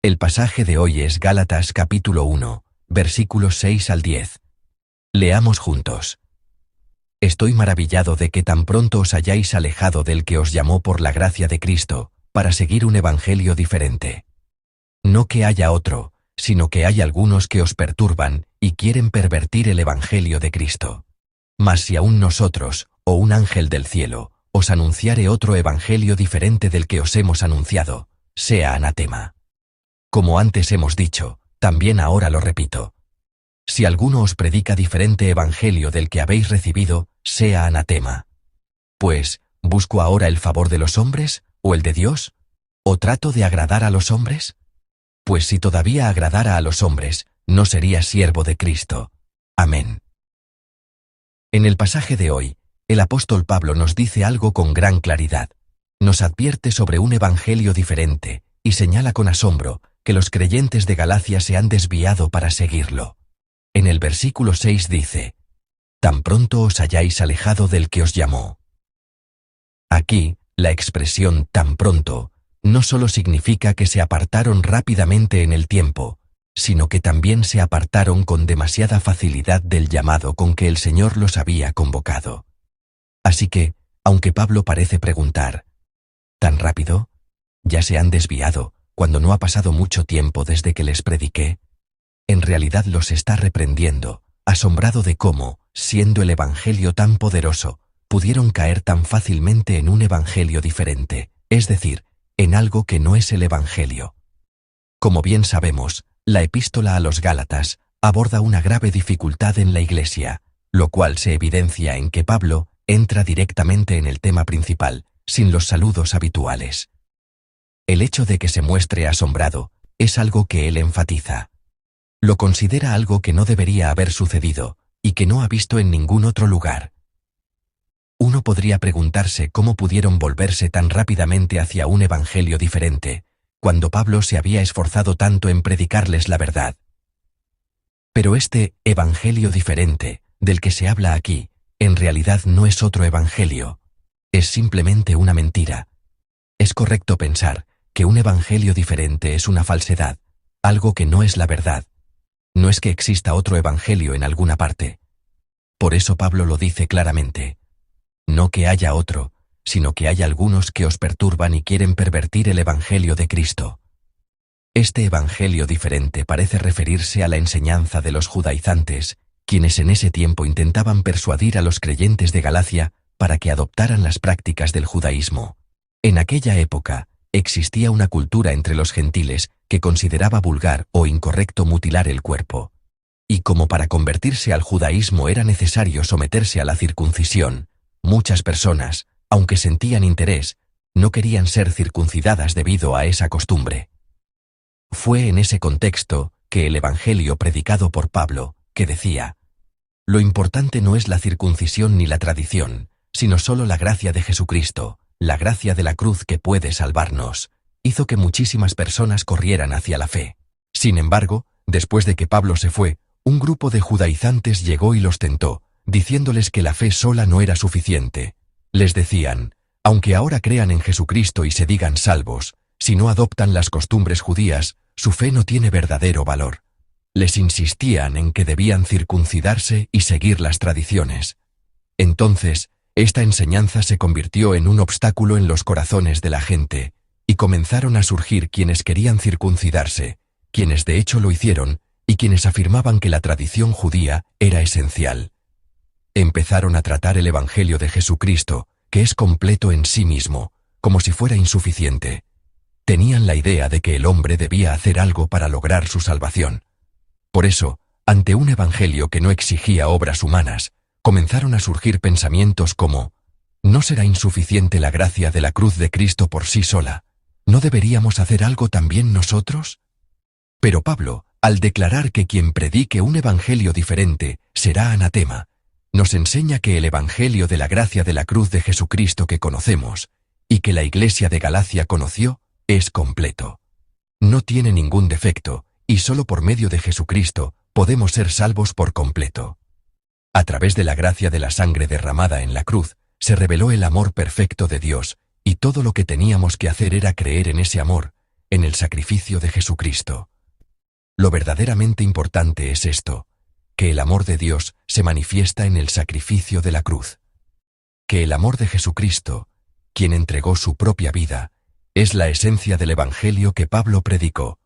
El pasaje de hoy es Gálatas capítulo 1, versículos 6 al 10. Leamos juntos. Estoy maravillado de que tan pronto os hayáis alejado del que os llamó por la gracia de Cristo, para seguir un evangelio diferente. No que haya otro, sino que hay algunos que os perturban y quieren pervertir el evangelio de Cristo. Mas si aún nosotros, o un ángel del cielo, os anunciare otro evangelio diferente del que os hemos anunciado, sea anatema. Como antes hemos dicho, también ahora lo repito. Si alguno os predica diferente evangelio del que habéis recibido, sea anatema. Pues, ¿busco ahora el favor de los hombres, o el de Dios? ¿O trato de agradar a los hombres? Pues si todavía agradara a los hombres, no sería siervo de Cristo. Amén. En el pasaje de hoy, el apóstol Pablo nos dice algo con gran claridad. Nos advierte sobre un evangelio diferente, y señala con asombro que los creyentes de Galacia se han desviado para seguirlo. En el versículo 6 dice: «Tan pronto os hayáis alejado del que os llamó». Aquí, la expresión «tan pronto» no solo significa que se apartaron rápidamente en el tiempo, sino que también se apartaron con demasiada facilidad del llamado con que el Señor los había convocado. Así que, aunque Pablo parece preguntar, ¿tan rápido? ¿Ya se han desviado, cuando no ha pasado mucho tiempo desde que les prediqué? En realidad los está reprendiendo, asombrado de cómo, siendo el evangelio tan poderoso, pudieron caer tan fácilmente en un evangelio diferente, es decir, en algo que no es el evangelio. Como bien sabemos, la epístola a los Gálatas aborda una grave dificultad en la Iglesia, lo cual se evidencia en que Pablo entra directamente en el tema principal, sin los saludos habituales. El hecho de que se muestre asombrado es algo que él enfatiza. Lo considera algo que no debería haber sucedido y que no ha visto en ningún otro lugar. Uno podría preguntarse cómo pudieron volverse tan rápidamente hacia un evangelio diferente, cuando Pablo se había esforzado tanto en predicarles la verdad. Pero este evangelio diferente, del que se habla aquí, en realidad no es otro evangelio. Es simplemente una mentira. Es correcto pensar que un evangelio diferente es una falsedad, algo que no es la verdad. No es que exista otro evangelio en alguna parte. Por eso Pablo lo dice claramente. No que haya otro, sino que hay algunos que os perturban y quieren pervertir el evangelio de Cristo. Este evangelio diferente parece referirse a la enseñanza de los judaizantes, quienes en ese tiempo intentaban persuadir a los creyentes de Galacia para que adoptaran las prácticas del judaísmo. En aquella época, existía una cultura entre los gentiles que consideraba vulgar o incorrecto mutilar el cuerpo. Y como para convertirse al judaísmo era necesario someterse a la circuncisión, muchas personas, aunque sentían interés, no querían ser circuncidadas debido a esa costumbre. Fue en ese contexto que el evangelio predicado por Pablo, que decía: «Lo importante no es la circuncisión ni la tradición, sino solo la gracia de Jesucristo, la gracia de la cruz que puede salvarnos», hizo que muchísimas personas corrieran hacia la fe. Sin embargo, después de que Pablo se fue, un grupo de judaizantes llegó y los tentó, diciéndoles que la fe sola no era suficiente. Les decían: «Aunque ahora crean en Jesucristo y se digan salvos, si no adoptan las costumbres judías, su fe no tiene verdadero valor». Les insistían en que debían circuncidarse y seguir las tradiciones. Entonces, esta enseñanza se convirtió en un obstáculo en los corazones de la gente, y comenzaron a surgir quienes querían circuncidarse, quienes de hecho lo hicieron, y quienes afirmaban que la tradición judía era esencial. Empezaron a tratar el evangelio de Jesucristo, que es completo en sí mismo, como si fuera insuficiente. Tenían la idea de que el hombre debía hacer algo para lograr su salvación. Por eso, ante un evangelio que no exigía obras humanas, comenzaron a surgir pensamientos como: ¿no será insuficiente la gracia de la cruz de Cristo por sí sola? ¿No deberíamos hacer algo también nosotros? Pero Pablo, al declarar que quien predique un evangelio diferente será anatema, nos enseña que el evangelio de la gracia de la cruz de Jesucristo que conocemos, y que la Iglesia de Galacia conoció, es completo. No tiene ningún defecto, y solo por medio de Jesucristo podemos ser salvos por completo. A través de la gracia de la sangre derramada en la cruz, se reveló el amor perfecto de Dios, y todo lo que teníamos que hacer era creer en ese amor, en el sacrificio de Jesucristo. Lo verdaderamente importante es esto, que el amor de Dios se manifiesta en el sacrificio de la cruz. Que el amor de Jesucristo, quien entregó su propia vida, es la esencia del evangelio que Pablo predicó.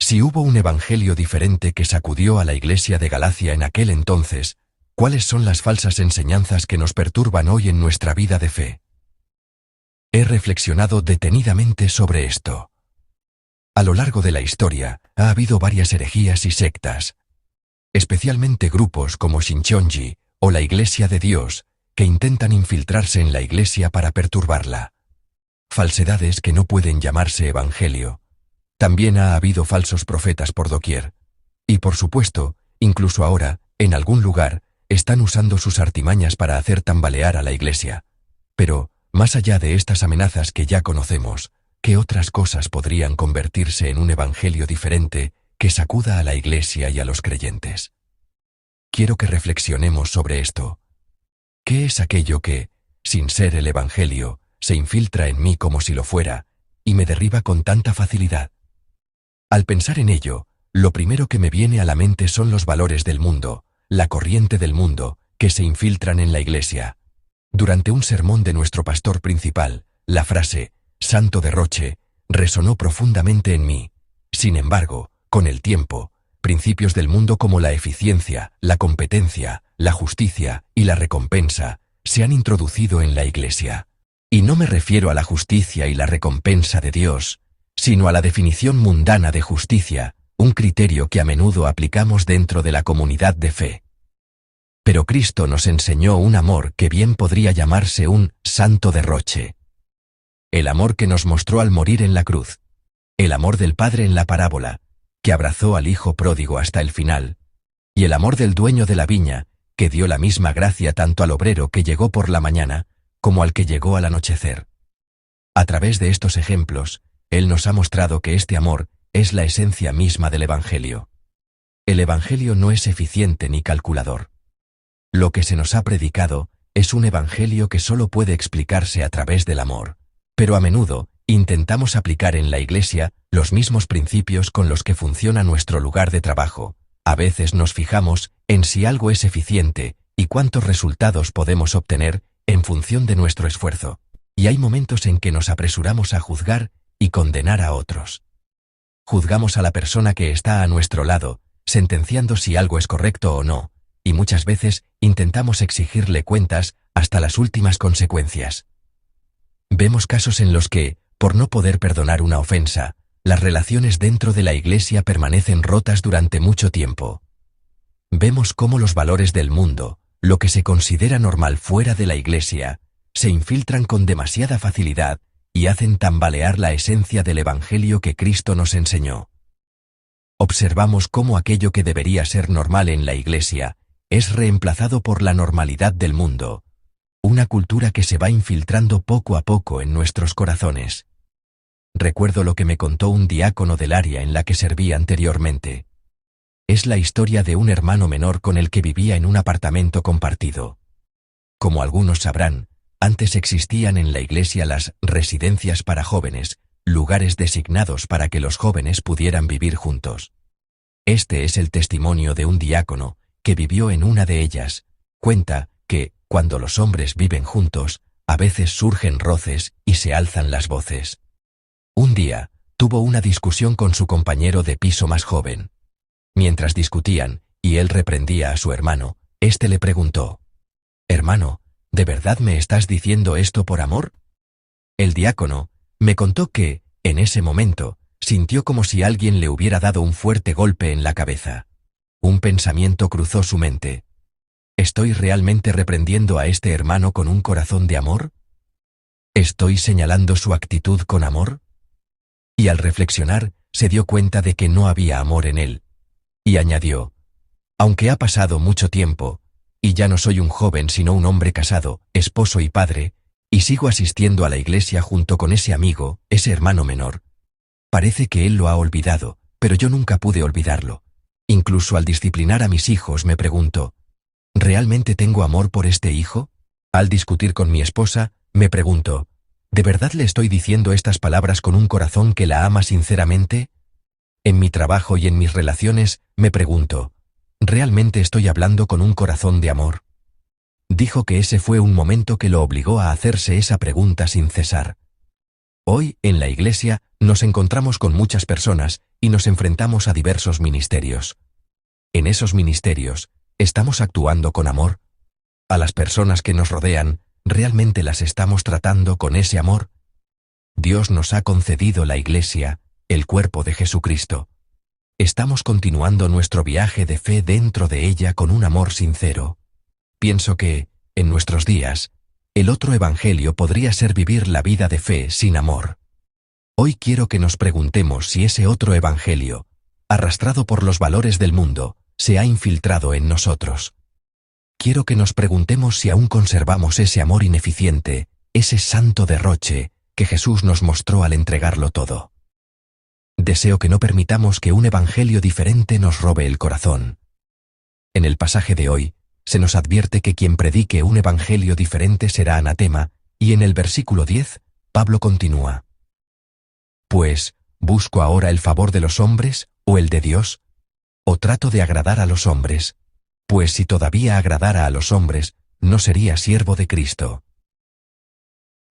Si hubo un evangelio diferente que sacudió a la iglesia de Galacia en aquel entonces, ¿cuáles son las falsas enseñanzas que nos perturban hoy en nuestra vida de fe? He reflexionado detenidamente sobre esto. A lo largo de la historia, ha habido varias herejías y sectas, especialmente grupos como Shincheonji o la Iglesia de Dios, que intentan infiltrarse en la iglesia para perturbarla. Falsedades que no pueden llamarse evangelio. También ha habido falsos profetas por doquier. Y por supuesto, incluso ahora, en algún lugar, están usando sus artimañas para hacer tambalear a la iglesia. Pero, más allá de estas amenazas que ya conocemos, ¿qué otras cosas podrían convertirse en un evangelio diferente que sacuda a la iglesia y a los creyentes? Quiero que reflexionemos sobre esto. ¿Qué es aquello que, sin ser el evangelio, se infiltra en mí como si lo fuera, y me derriba con tanta facilidad? Al pensar en ello, lo primero que me viene a la mente son los valores del mundo, la corriente del mundo, que se infiltran en la iglesia. Durante un sermón de nuestro pastor principal, la frase «santo derroche» resonó profundamente en mí. Sin embargo, con el tiempo, principios del mundo como la eficiencia, la competencia, la justicia y la recompensa se han introducido en la iglesia. Y no me refiero a la justicia y la recompensa de Dios, sino a la definición mundana de justicia, un criterio que a menudo aplicamos dentro de la comunidad de fe. Pero Cristo nos enseñó un amor que bien podría llamarse un santo derroche. El amor que nos mostró al morir en la cruz. El amor del Padre en la parábola, que abrazó al Hijo pródigo hasta el final. Y el amor del dueño de la viña, que dio la misma gracia tanto al obrero que llegó por la mañana, como al que llegó al anochecer. A través de estos ejemplos, Él nos ha mostrado que este amor es la esencia misma del Evangelio. El Evangelio no es eficiente ni calculador. Lo que se nos ha predicado es un Evangelio que solo puede explicarse a través del amor, pero a menudo intentamos aplicar en la Iglesia los mismos principios con los que funciona nuestro lugar de trabajo. A veces nos fijamos en si algo es eficiente y cuántos resultados podemos obtener en función de nuestro esfuerzo, y hay momentos en que nos apresuramos a juzgar y condenar a otros. Juzgamos a la persona que está a nuestro lado, sentenciando si algo es correcto o no, y muchas veces intentamos exigirle cuentas hasta las últimas consecuencias. Vemos casos en los que, por no poder perdonar una ofensa, las relaciones dentro de la iglesia permanecen rotas durante mucho tiempo. Vemos cómo los valores del mundo, lo que se considera normal fuera de la iglesia, se infiltran con demasiada facilidad y hacen tambalear la esencia del Evangelio que Cristo nos enseñó. Observamos cómo aquello que debería ser normal en la iglesia es reemplazado por la normalidad del mundo, una cultura que se va infiltrando poco a poco en nuestros corazones. Recuerdo lo que me contó un diácono del área en la que serví anteriormente. Es la historia de un hermano menor con el que vivía en un apartamento compartido. Como algunos sabrán, antes existían en la iglesia las residencias para jóvenes, lugares designados para que los jóvenes pudieran vivir juntos. Este es el testimonio de un diácono que vivió en una de ellas. Cuenta que, cuando los hombres viven juntos, a veces surgen roces y se alzan las voces. Un día, tuvo una discusión con su compañero de piso más joven. Mientras discutían, y él reprendía a su hermano, éste le preguntó: «Hermano, ¿de verdad me estás diciendo esto por amor?». El diácono me contó que, en ese momento, sintió como si alguien le hubiera dado un fuerte golpe en la cabeza. Un pensamiento cruzó su mente. ¿Estoy realmente reprendiendo a este hermano con un corazón de amor? ¿Estoy señalando su actitud con amor? Y al reflexionar, se dio cuenta de que no había amor en él. Y añadió: «Aunque ha pasado mucho tiempo, y ya no soy un joven sino un hombre casado, esposo y padre, y sigo asistiendo a la iglesia junto con ese amigo, ese hermano menor. Parece que él lo ha olvidado, pero yo nunca pude olvidarlo. Incluso al disciplinar a mis hijos me pregunto: ¿realmente tengo amor por este hijo? Al discutir con mi esposa, me pregunto: ¿De verdad le estoy diciendo estas palabras con un corazón que la ama sinceramente? En mi trabajo y en mis relaciones, me pregunto, ¿realmente estoy hablando con un corazón de amor? Dijo que ese fue un momento que lo obligó a hacerse esa pregunta sin cesar. Hoy, en la Iglesia, nos encontramos con muchas personas y nos enfrentamos a diversos ministerios. En esos ministerios, ¿estamos actuando con amor? ¿A las personas que nos rodean, realmente las estamos tratando con ese amor? Dios nos ha concedido la Iglesia, el cuerpo de Jesucristo. ¿Estamos continuando nuestro viaje de fe dentro de ella con un amor sincero? Pienso que, en nuestros días, el otro evangelio podría ser vivir la vida de fe sin amor. Hoy quiero que nos preguntemos si ese otro evangelio, arrastrado por los valores del mundo, se ha infiltrado en nosotros. Quiero que nos preguntemos si aún conservamos ese amor ineficiente, ese santo derroche que Jesús nos mostró al entregarlo todo. Deseo que no permitamos que un evangelio diferente nos robe el corazón. En el pasaje de hoy, se nos advierte que quien predique un evangelio diferente será anatema, y en el versículo 10, Pablo continúa. Pues, ¿busco ahora el favor de los hombres o el de Dios? ¿O trato de agradar a los hombres? Pues si todavía agradara a los hombres, no sería siervo de Cristo.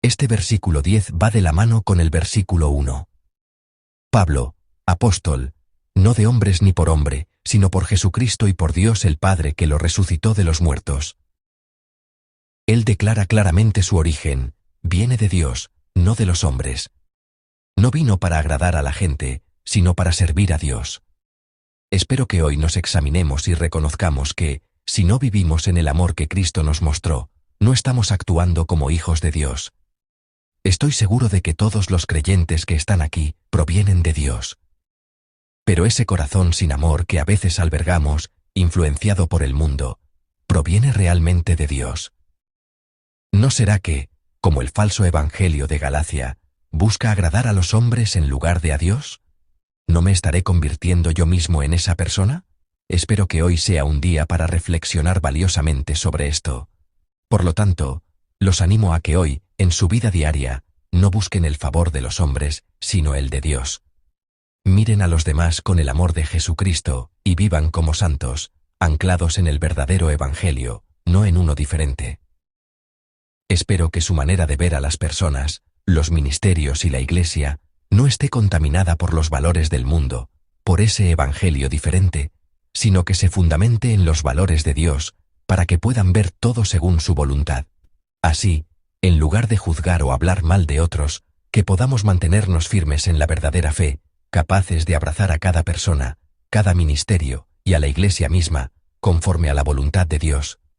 Este versículo 10 va de la mano con el versículo 1. Pablo, apóstol, no de hombres ni por hombre, sino por Jesucristo y por Dios el Padre que lo resucitó de los muertos. Él declara claramente su origen, viene de Dios, no de los hombres. No vino para agradar a la gente, sino para servir a Dios. Espero que hoy nos examinemos y reconozcamos que, si no vivimos en el amor que Cristo nos mostró, no estamos actuando como hijos de Dios. Estoy seguro de que todos los creyentes que están aquí provienen de Dios. Pero ese corazón sin amor que a veces albergamos, influenciado por el mundo, ¿proviene realmente de Dios? ¿No será que, como el falso evangelio de Galacia, busca agradar a los hombres en lugar de a Dios? ¿No me estaré convirtiendo yo mismo en esa persona? Espero que hoy sea un día para reflexionar valiosamente sobre esto. Por lo tanto, los animo a que hoy, en su vida diaria, no busquen el favor de los hombres, sino el de Dios. Miren a los demás con el amor de Jesucristo y vivan como santos, anclados en el verdadero evangelio, no en uno diferente. Espero que su manera de ver a las personas, los ministerios y la Iglesia, no esté contaminada por los valores del mundo, por ese evangelio diferente, sino que se fundamente en los valores de Dios, para que puedan ver todo según su voluntad. Así, en lugar de juzgar o hablar mal de otros, que podamos mantenernos firmes en la verdadera fe, capaces de abrazar a cada persona, cada ministerio y a la Iglesia misma, conforme a la voluntad de Dios,